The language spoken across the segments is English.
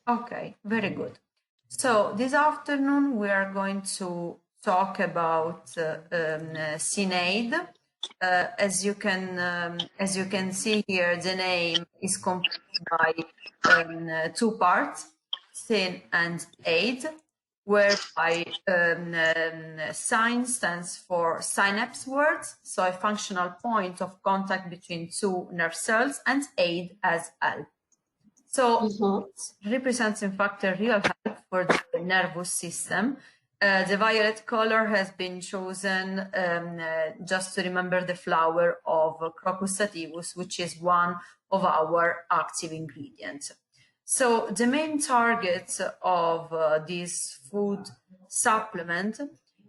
Okay, very good. So this afternoon we are going to talk about Synaid. As you can see here, the name is composed by two parts, syn and aid, whereby syn stands for synapse words, so a functional point of contact between two nerve cells, and aid as help. So it represents, in fact, a real help for the nervous system. The violet color has been chosen just to remember the flower of Crocus sativus, which is one of our active ingredients. So the main target of this food supplement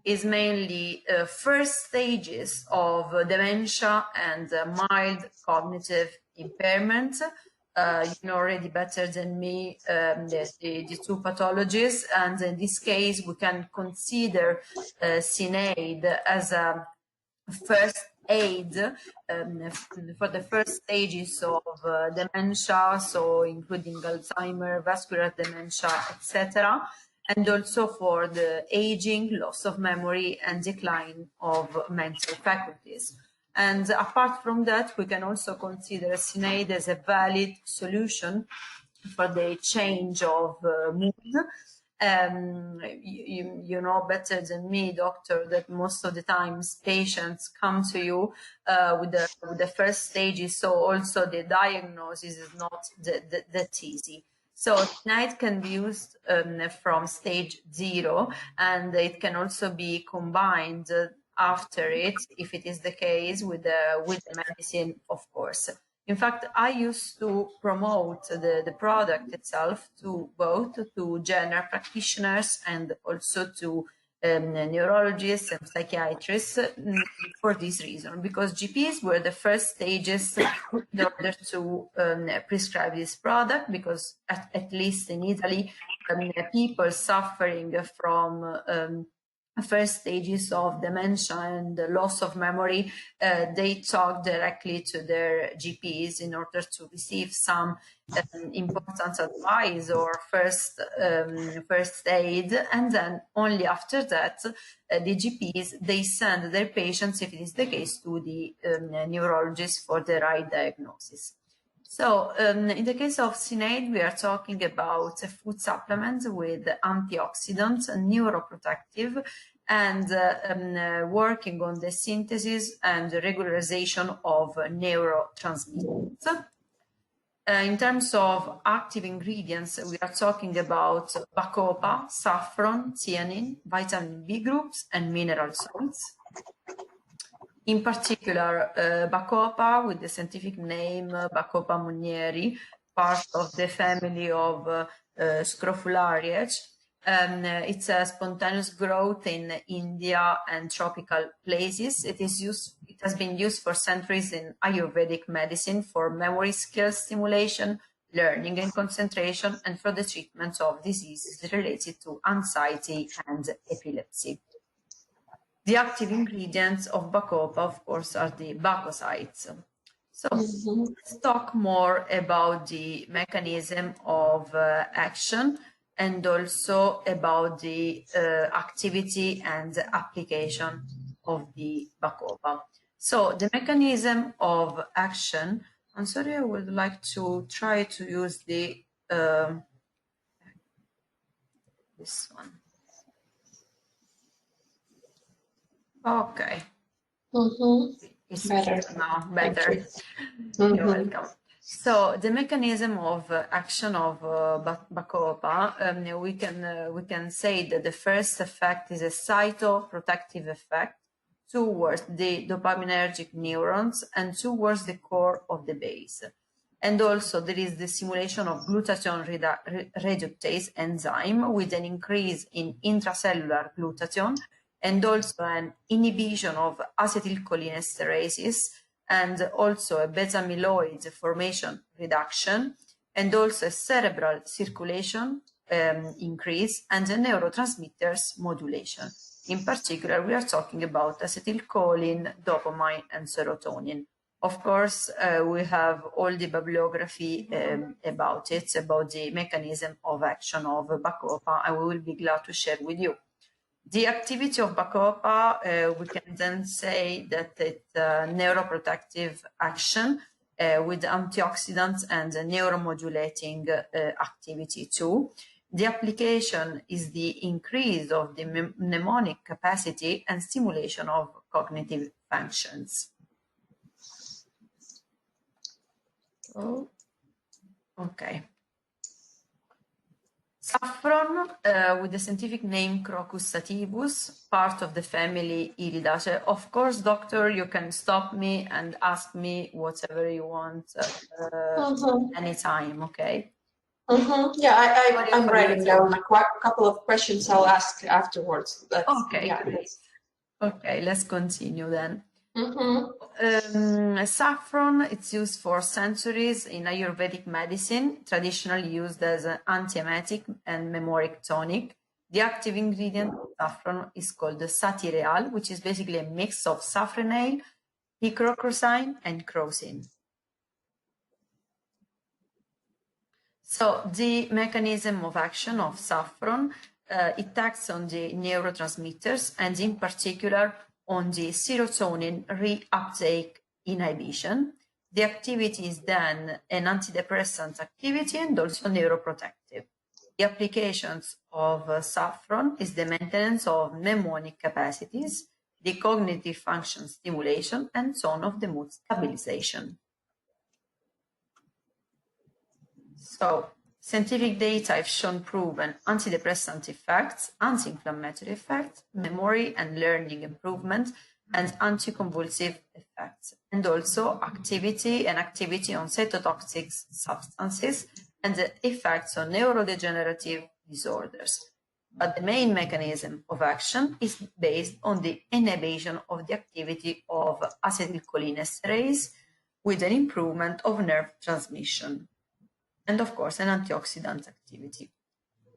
is mainly first stages of dementia and mild cognitive impairment. You know already better than me the two pathologies, and in this case we can consider Synaid as a first aid for the first stages of dementia, so including Alzheimer, vascular dementia, etc., and also for the aging, loss of memory, and decline of mental faculties. And apart from that, we can also consider Synaid as a valid solution for the change of mood. You know better than me, doctor, that most of the times patients come to you with the first stages, so also the diagnosis is not that easy. So Synaid can be used from stage 0, and it can also be combined after it, if it is the case, with the medicine, of course. In fact, I used to promote the product itself to both to general practitioners and also to neurologists and psychiatrists for this reason, because GPs were the first stages in order to prescribe this product, because at least in Italy, people suffering from first stages of dementia and loss of memory, they talk directly to their GPs in order to receive some important advice or first aid, and then only after that the GPs, they send their patients, if it is the case, to the neurologist for the right diagnosis. So in the case of Synaid, we are talking about a food supplement with antioxidants, neuroprotective, and working on the synthesis and regularization of neurotransmitters. In terms of active ingredients, we are talking about bacopa, saffron, theanine, vitamin B groups, and mineral salts. In particular, bacopa, with the scientific name Bacopa monnieri, part of the family of Scrofulariae. It's a spontaneous growth in India and tropical places. It has been used for centuries in Ayurvedic medicine for memory skills stimulation, learning and concentration, and for the treatment of diseases related to anxiety and epilepsy. The active ingredients of bacopa, of course, are the bacosides. So let's talk more about the mechanism of action and also about the activity and application of the bacopa. So the mechanism of action, I'm sorry, I would like to try to use the this one. Okay. It's better now. Better. You're welcome. So the mechanism of action of bacopa, we can say that the first effect is a cytoprotective effect towards the dopaminergic neurons and towards the core of the base. And also there is the stimulation of glutathione reductase enzyme with an increase in intracellular glutathione, and also an inhibition of acetylcholinesterases, and also a beta-amyloid formation reduction, and also a cerebral circulation increase, and a neurotransmitters modulation. In particular, we are talking about acetylcholine, dopamine, and serotonin. Of course, we have all the bibliography about it, about the mechanism of action of Bacopa, and we will be glad to share with you. The activity of Bacopa, we can then say that it's a neuroprotective action with antioxidants and neuromodulating activity too. The application is the increase of the mnemonic capacity and stimulation of cognitive functions. Oh, okay. Saffron, with the scientific name Crocus sativus, part of the family Iridaceae. Of course, doctor, you can stop me and ask me whatever you want anytime, okay? Yeah, I'm writing down a couple of questions I'll ask afterwards. Okay, yeah, great. Okay, let's continue then. Mm-hmm. Saffron, it's used for centuries in Ayurvedic medicine, traditionally used as an antiemetic and memoric tonic. The active ingredient of saffron is called the satireal, which is basically a mix of safranale, picrocrocine, and crocin. So the mechanism of action of saffron, it acts on the neurotransmitters and in particular on the serotonin reuptake inhibition. The activity is then an antidepressant activity and also neuroprotective. The applications of saffron is the maintenance of mnemonic capacities, the cognitive function stimulation, and so on of the mood stabilization. So, scientific data have shown proven antidepressant effects, anti-inflammatory effects, memory and learning improvement, and anticonvulsive effects, and also activity on cytotoxic substances and the effects on neurodegenerative disorders. But the main mechanism of action is based on the inhibition of the activity of acetylcholinesterase with an improvement of nerve transmission. And of course, an antioxidant activity.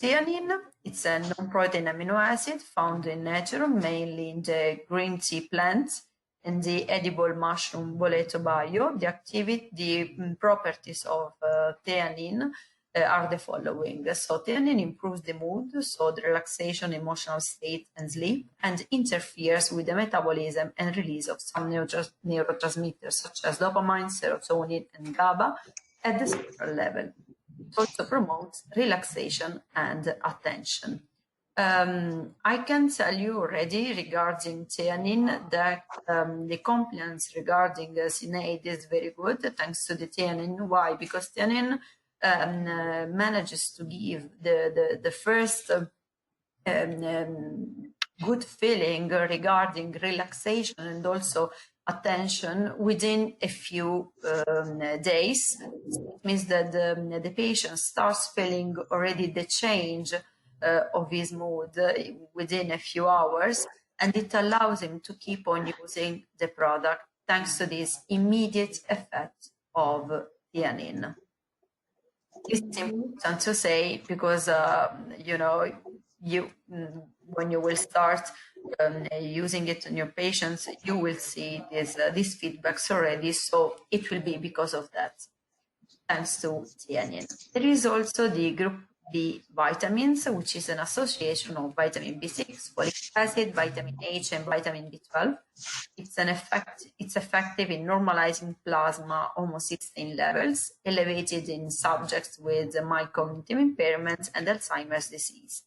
Theanine, it's a non-protein amino acid found in nature, mainly in the green tea plant and the edible mushroom Boleto Bayo. The properties of theanine are the following. So theanine improves the mood, so the relaxation, emotional state, and sleep, and interferes with the metabolism and release of some neurotransmitters such as dopamine, serotonin, and GABA, at the central level. It also promotes relaxation and attention. I can tell you already regarding theanine that the compliance regarding Synaid is very good thanks to the theanine. Why? Because theanine manages to give the first good feeling regarding relaxation and also attention within a few days. It means that the patient starts feeling already the change of his mood within a few hours, and it allows him to keep on using the product thanks to this immediate effect of theanine. It's important to say because, when you will start using it on your patients, you will see these feedbacks already. So it will be because of that, thanks to theanine. There is also the group B vitamins, which is an association of vitamin B6, folic acid, vitamin H, and vitamin B12. It's effective in normalizing plasma homocysteine levels, elevated in subjects with mild cognitive impairment and Alzheimer's disease.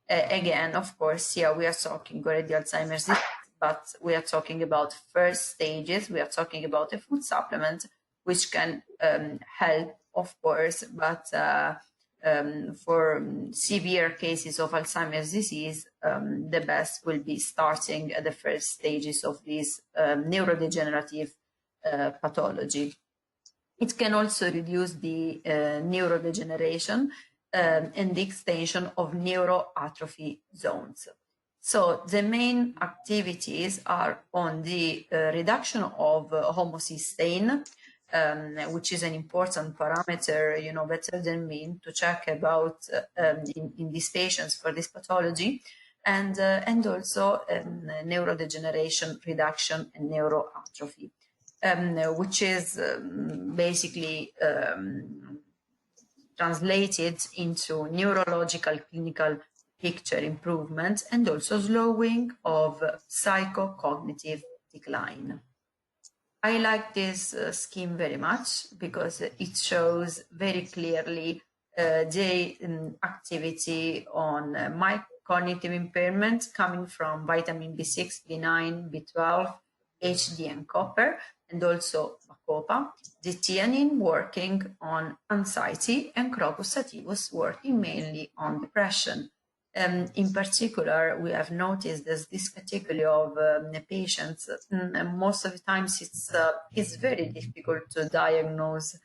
Again, of course, here we are talking already Alzheimer's disease, but we are talking about first stages. We are talking about a food supplement which can help, of course, but for severe cases of Alzheimer's disease, the best will be starting at the first stages of this neurodegenerative pathology. It can also reduce the neurodegeneration and the extension of neuroatrophy zones. So the main activities are on the reduction of homocysteine, which is an important parameter, better than me to check about in these patients for this pathology, and also neurodegeneration reduction and neuroatrophy. which is basically translated into neurological clinical picture improvement and also slowing of psychocognitive decline. I like this scheme very much because it shows very clearly the activity on my cognitive impairment coming from vitamin B6, B9, B12, HD and copper, and also bacopa, the theanine working on anxiety, and crocus sativus working mainly on depression. In particular, we have noticed this category of patients, most of the times it's very difficult to diagnose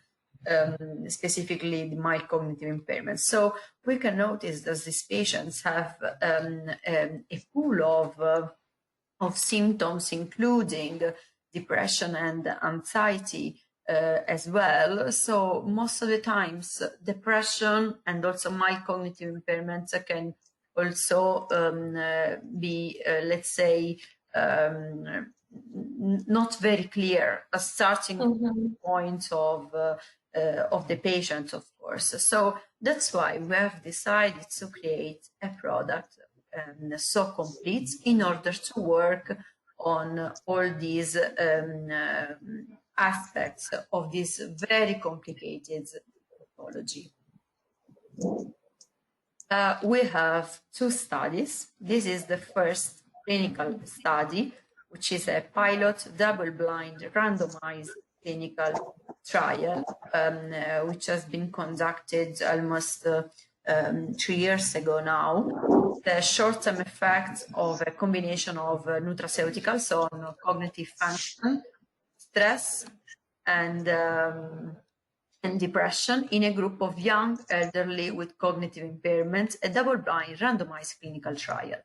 specifically the mild cognitive impairment. So we can notice that these patients have a pool of symptoms, including depression and anxiety as well. So most of the times, depression and also mild cognitive impairments can also be, let's say, not very clear, a starting point of the patient, of course. So that's why we have decided to create a product so complete in order to work on all these aspects of this very complicated pathology. We have two studies. This is the first clinical study, which is a pilot double-blind randomized clinical trial, which has been conducted almost 3 years ago now. The short-term effects of a combination of nutraceuticals on cognitive function, stress, and depression in a group of young elderly with cognitive impairment, a double-blind randomized clinical trial.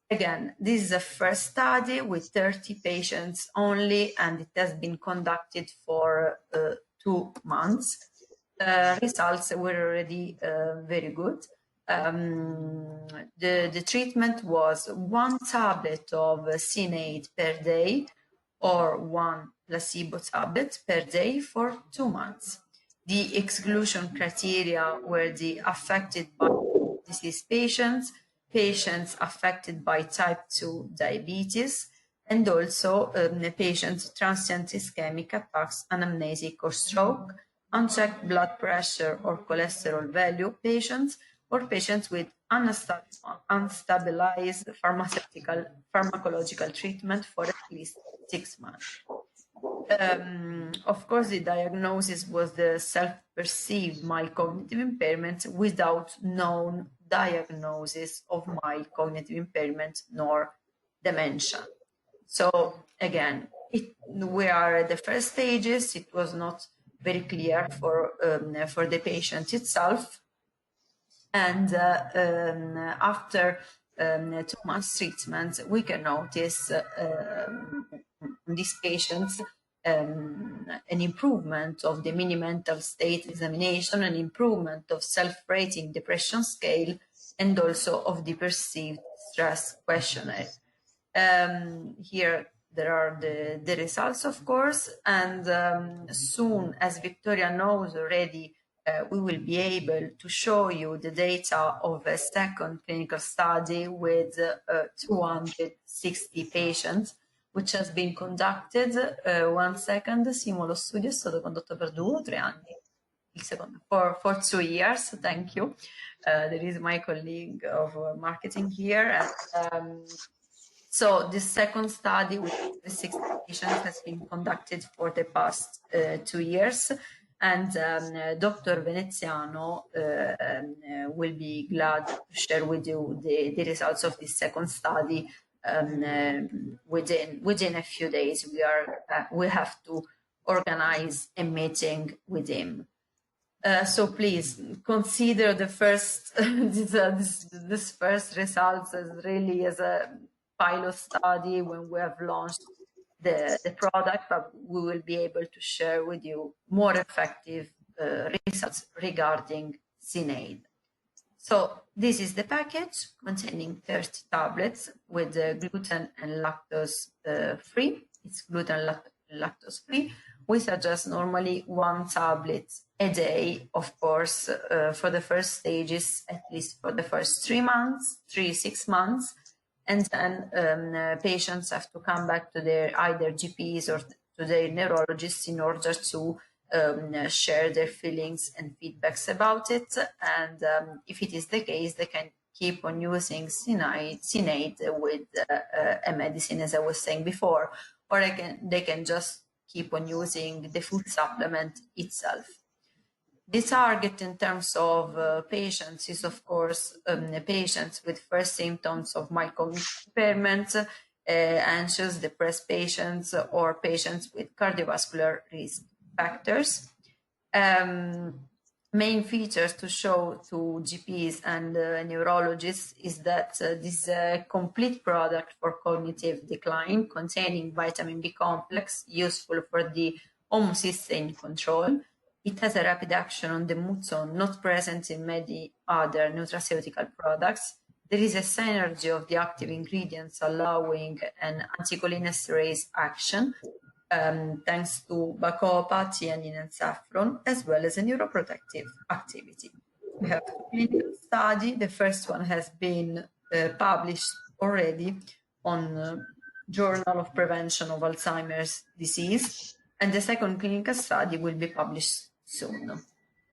Again, this is a first study with 30 patients only, and it has been conducted for 2 months. Results were already very good. The treatment was 1 tablet of Synaid per day or 1 placebo tablet per day for 2 months. The exclusion criteria were the affected by disease patients, patients affected by type 2 diabetes, and also patients with transient ischemic attacks, anamnesic or stroke, unchecked blood pressure or cholesterol value patients, or patients with unstabilized pharmacological treatment for at least 6 months. Of course, the diagnosis was the self-perceived mild cognitive impairment without known diagnosis of mild cognitive impairment nor dementia. So again, we are at the first stages. It was not very clear for the patient itself. And after 2 months treatment, we can notice these patients an improvement of the mini mental state examination, an improvement of self-rating depression scale, and also of the perceived stress questionnaire. Here there are the results, of course, and soon, as Victoria knows already, we will be able to show you the data of a second clinical study with 260 patients, which has been conducted. 1 second, Simo, lo studio è stato condotto per 2 o 3 anni? Il secondo, for 2 years, thank you. There is my colleague of marketing here. So this second study with the 60 patients has been conducted for the past 2 years. And Dr. Veneziano will be glad to share with you the results of this second study within a few days. We have to organize a meeting with him. So please consider the first this first results as really as a pilot study when we have launched the product, but we will be able to share with you more effective results regarding Synaid. So this is the package containing 30 tablets with gluten and lactose free. It's gluten lactose-free. We suggest normally 1 tablet a day, of course, for the first stages, at least for the first 6 months. And then patients have to come back to their either GPs or to their neurologists in order to share their feelings and feedbacks about it. And if it is the case, they can keep on using Synaid with a medicine, as I was saying before, or they can just keep on using the food supplement itself. The target in terms of patients is, of course, patients with first symptoms of mild cognitive impairment, anxious, depressed patients, or patients with cardiovascular risk factors. Main features to show to GPs and neurologists is that this is a complete product for cognitive decline, containing vitamin B complex, useful for the homocysteine control. It has a rapid action on the mood zone, not present in many other nutraceutical products. There is a synergy of the active ingredients allowing an anticholinesterase action, thanks to bacopa, theanine, and saffron, as well as a neuroprotective activity. We have a clinical study. The first one has been published already on Journal of Prevention of Alzheimer's Disease, and the second clinical study will be published soon.